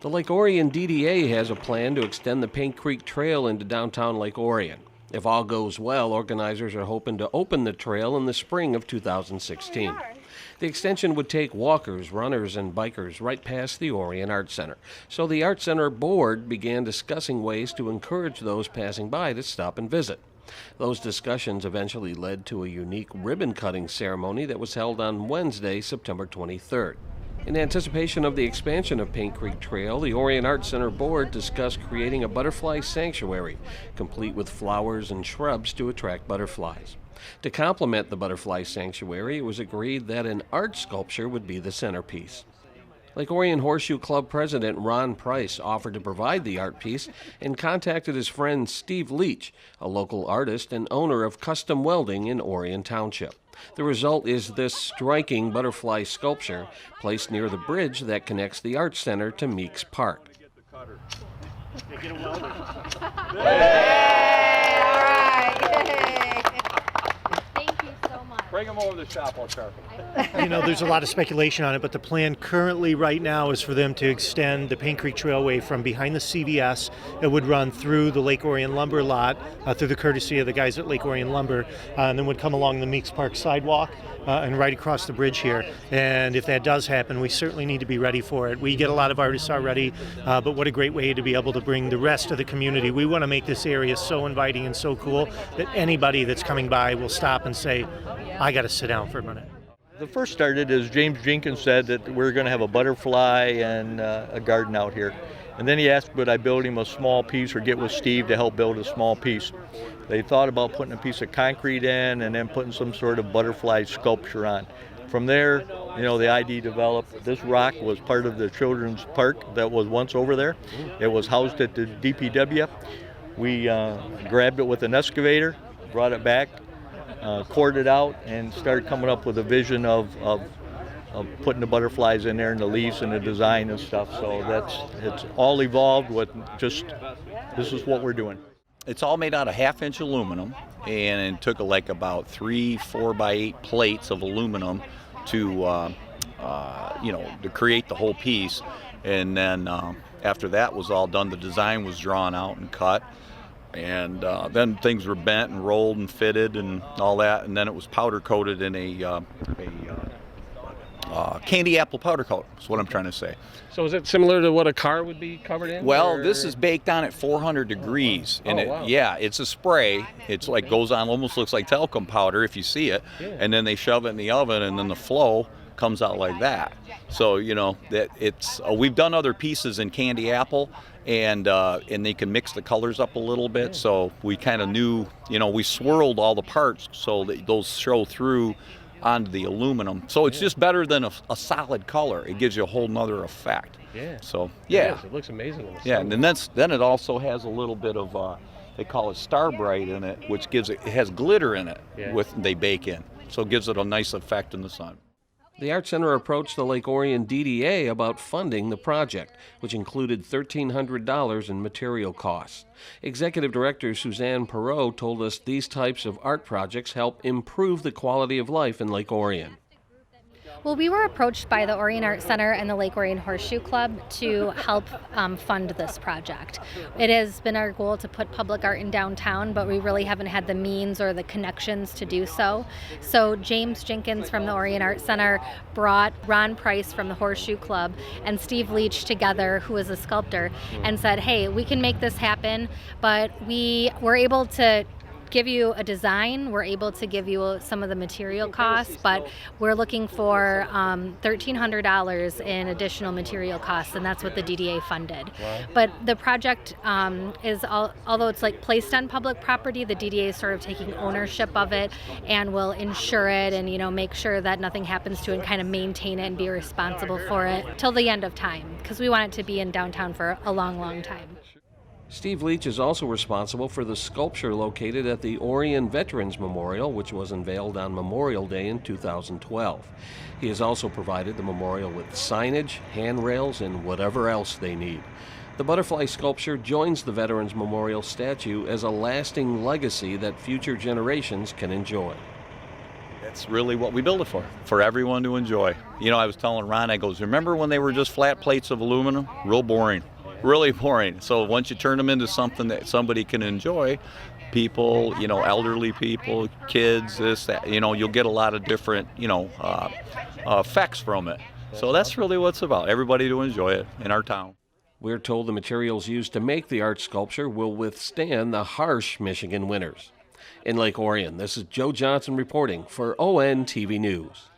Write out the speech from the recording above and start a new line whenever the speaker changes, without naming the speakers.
The Lake Orion DDA has a plan to extend the Paint Creek Trail into downtown Lake Orion. If all goes well, organizers are hoping to open the trail in the spring of 2016. The extension would take walkers, runners, and bikers right past the Orion Art Center. So the Art Center board began discussing ways to encourage those passing by to stop and visit. Those discussions eventually led to a unique ribbon-cutting ceremony that was held on Wednesday, September 23rd. In anticipation of the expansion of Paint Creek Trail, the Orion Art Center board discussed creating a butterfly sanctuary, complete with flowers and shrubs to attract butterflies. To complement the butterfly sanctuary, it was agreed that an art sculpture would be the centerpiece. Lake Orion Horseshoe Club president Ron Price offered to provide the art piece and contacted his friend Steve Leach, a local artist and owner of Custom Welding in Orion Township. The result is this striking butterfly sculpture placed near the bridge that connects the Art Center to Meeks Park.
Bring them over to the shop, I'll sharpen.
There's a lot of speculation on it, but the plan currently right now is for them to extend the Paint Creek Trailway from behind the CVS. It would run through the Lake Orion Lumber lot, through the courtesy of the guys at Lake Orion Lumber, and then would come along the Meeks Park sidewalk and right across the bridge here. And if that does happen, we certainly need to be ready for it. We get a lot of artists already, but what a great way to be able to bring the rest of the community. We want to make this area so inviting and so cool that anybody that's coming by will stop and say, I got to sit down for a minute.
The first started as James Jenkins said that we're going to have a butterfly and a garden out here. And then he asked would I build him a small piece or get with Steve to help build a small piece. They thought about putting a piece of concrete in and then putting some sort of butterfly sculpture on. From there, the idea developed. This rock was part of the children's park that was once over there. It was housed at the DPW. We grabbed it with an excavator, brought it back, cored it out, and started coming up with a vision of putting the butterflies in there and the leaves and the design and stuff. So it's all evolved with just, this is what we're doing.
It's all made out of 1/2-inch aluminum, and it took about 3 4x8 plates of aluminum to create the whole piece. And then after that was all done, the design was drawn out and cut. And then things were bent and rolled and fitted and all that, and then it was powder coated in a candy apple powder coat, is what I'm trying to say.
So is it similar to what a car would be covered in?
Well, this is baked on at 400 degrees. And
wow.
Yeah, it's a spray. It's like goes on, almost looks like talcum powder if you see it. Yeah. And then they shove it in the oven, and then the flow comes out like that. So, that it's we've done other pieces in candy apple, and they can mix the colors up a little bit. So we kind of knew, we swirled all the parts so that those show through onto the aluminum. So it's just better than a solid color. It gives you a whole nother effect.
Yeah.
So yeah,
it looks amazing.
Yeah, and then it also has a little bit of they call it Star Bright in it, which it has glitter in it. Yeah. They bake in, so it gives it a nice effect in the sun.
The Art Center approached the Lake Orion DDA about funding the project, which included $1,300 in material costs. Executive Director Suzanne Perot told us these types of art projects help improve the quality of life in Lake Orion.
Well, we were approached by the Orion Art Center and the Lake Orion Horseshoe Club to help fund this project. It has been our goal to put public art in downtown, but we really haven't had the means or the connections to do so. So James Jenkins from the Orion Art Center brought Ron Price from the Horseshoe Club and Steve Leach together, who is a sculptor, and said, hey, we can make this happen, but we were able to give you a design, we're able to give you some of the material costs, but we're looking for $1,300 in additional material costs, and that's what the DDA funded. Wow. But the project is, although it's like placed on public property, the DDA is sort of taking ownership of it and will insure it and make sure that nothing happens to it and kind of maintain it and be responsible for it till the end of time, because we want it to be in downtown for a long, long time.
Steve Leach is also responsible for the sculpture located at the Orion Veterans Memorial, which was unveiled on Memorial Day in 2012. He has also provided the memorial with signage, handrails, and whatever else they need. The butterfly sculpture joins the Veterans Memorial statue as a lasting legacy that future generations can enjoy.
That's really what we build it for everyone to enjoy. You know, I was telling Ron, I goes, remember when they were just flat plates of aluminum? Real boring, really boring. So once you turn them into something that somebody can enjoy, people, you know, elderly people, kids, this, that, you know, you'll get a lot of different, you know, effects from it. So that's really what it's about, everybody to enjoy it in our town.
We're told the materials used to make the art sculpture will withstand the harsh Michigan winters. In Lake Orion, this is Joe Johnson reporting for ON TV News.